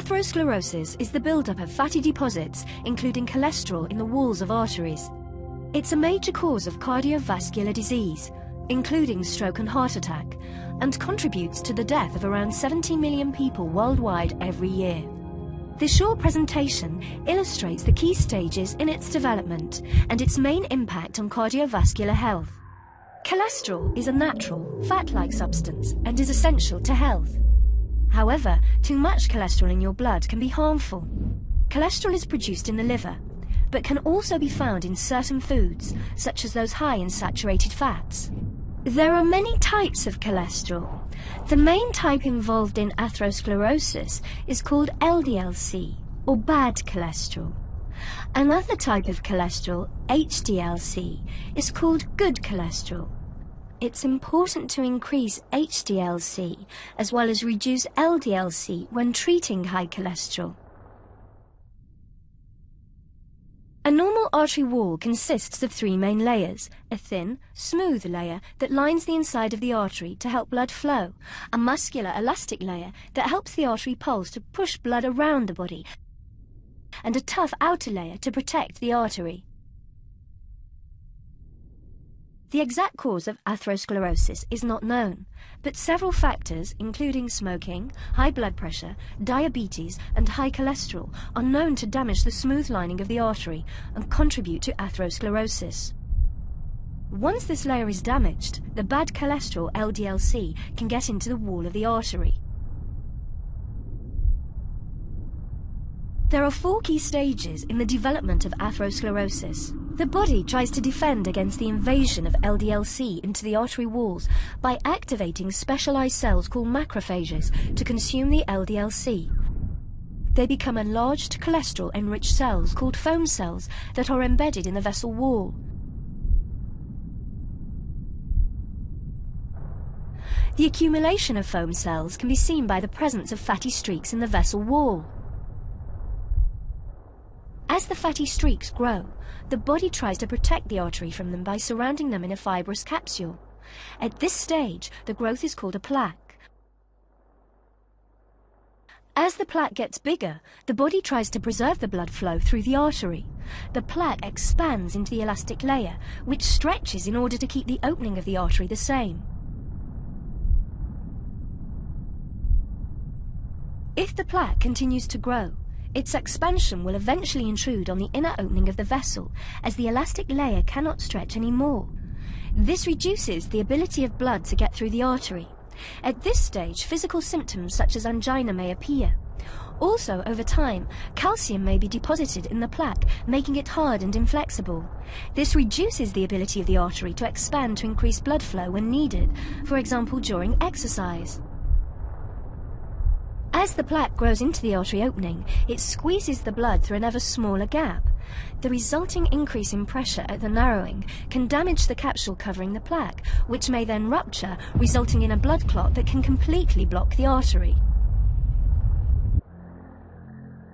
Atherosclerosis is the buildup of fatty deposits, including cholesterol, in the walls of arteries. It's a major cause of cardiovascular disease, including stroke and heart attack, and contributes to the death of around 70 million people worldwide every year. This short presentation illustrates the key stages in its development and its main impact on cardiovascular health. Cholesterol is a natural, fat-like substance and is essential to health. However, too much cholesterol in your blood can be harmful. Cholesterol is produced in the liver, but can also be found in certain foods, such as those high in saturated fats. There are many types of cholesterol. The main type involved in atherosclerosis is called LDL-C, or bad cholesterol. Another type of cholesterol, HDL-C, is called good cholesterol. It's important to increase HDL-C as well as reduce LDL-C when treating high cholesterol. A normal artery wall consists of three main layers: a thin, smooth layer that lines the inside of the artery to help blood flow, a muscular, elastic layer that helps the artery pulse to push blood around the body, and a tough outer layer to protect the artery. The exact cause of atherosclerosis is not known, but several factors, including smoking, high blood pressure, diabetes, and high cholesterol, are known to damage the smooth lining of the artery and contribute to atherosclerosis. Once this layer is damaged, the bad cholesterol, LDL-C, can get into the wall of the artery. There are four key stages in the development of atherosclerosis. The body tries to defend against the invasion of LDL-C into the artery walls by activating specialized cells called macrophages to consume the LDL-C. They become enlarged cholesterol-enriched cells called foam cells that are embedded in the vessel wall. The accumulation of foam cells can be seen by the presence of fatty streaks in the vessel wall. As the fatty streaks grow, the body tries to protect the artery from them by surrounding them in a fibrous capsule. At this stage, the growth is called a plaque. As the plaque gets bigger, the body tries to preserve the blood flow through the artery. The plaque expands into the elastic layer, which stretches in order to keep the opening of the artery the same. If the plaque continues to grow, its expansion will eventually intrude on the inner opening of the vessel, as the elastic layer cannot stretch anymore. This reduces the ability of blood to get through the artery. At this stage, physical symptoms such as angina may appear. Also, over time, calcium may be deposited in the plaque, making it hard and inflexible. This reduces the ability of the artery to expand to increase blood flow when needed, for example during exercise. As the plaque grows into the artery opening, it squeezes the blood through an ever smaller gap. The resulting increase in pressure at the narrowing can damage the capsule covering the plaque, which may then rupture, resulting in a blood clot that can completely block the artery.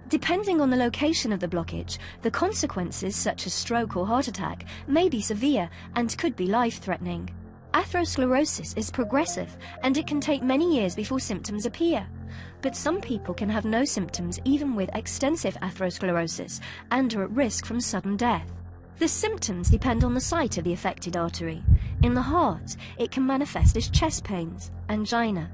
Depending on the location of the blockage, the consequences, such as stroke or heart attack, may be severe and could be life-threatening. Atherosclerosis is progressive, and it can take many years before symptoms appear. But some people can have no symptoms even with extensive atherosclerosis and are at risk from sudden death. The symptoms depend on the site of the affected artery. In the heart, it can manifest as chest pains, angina.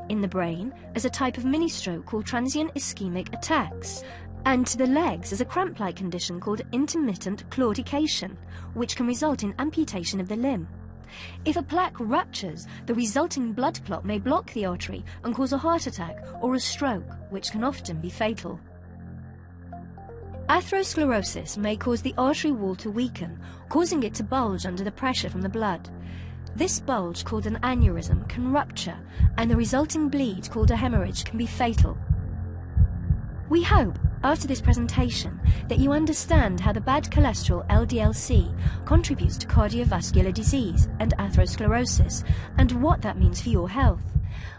In the brain, as a type of mini-stroke called transient ischemic attacks. And to the legs as a cramp-like condition called intermittent claudication, which can result in amputation of the limb. If a plaque ruptures, the resulting blood clot may block the artery and cause a heart attack or a stroke, which can often be fatal. Atherosclerosis may cause the artery wall to weaken, causing it to bulge under the pressure from the blood. This bulge, called an aneurysm, can rupture, and the resulting bleed, called a hemorrhage, can be fatal. We hope, after this presentation, that you understand how the bad cholesterol LDL-C contributes to cardiovascular disease and atherosclerosis, and what that means for your health.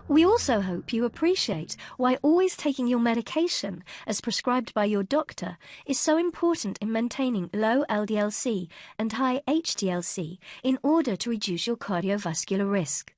We also hope you appreciate why always taking your medication, as prescribed by your doctor, is so important in maintaining low LDL-C and high HDL-C in order to reduce your cardiovascular risk.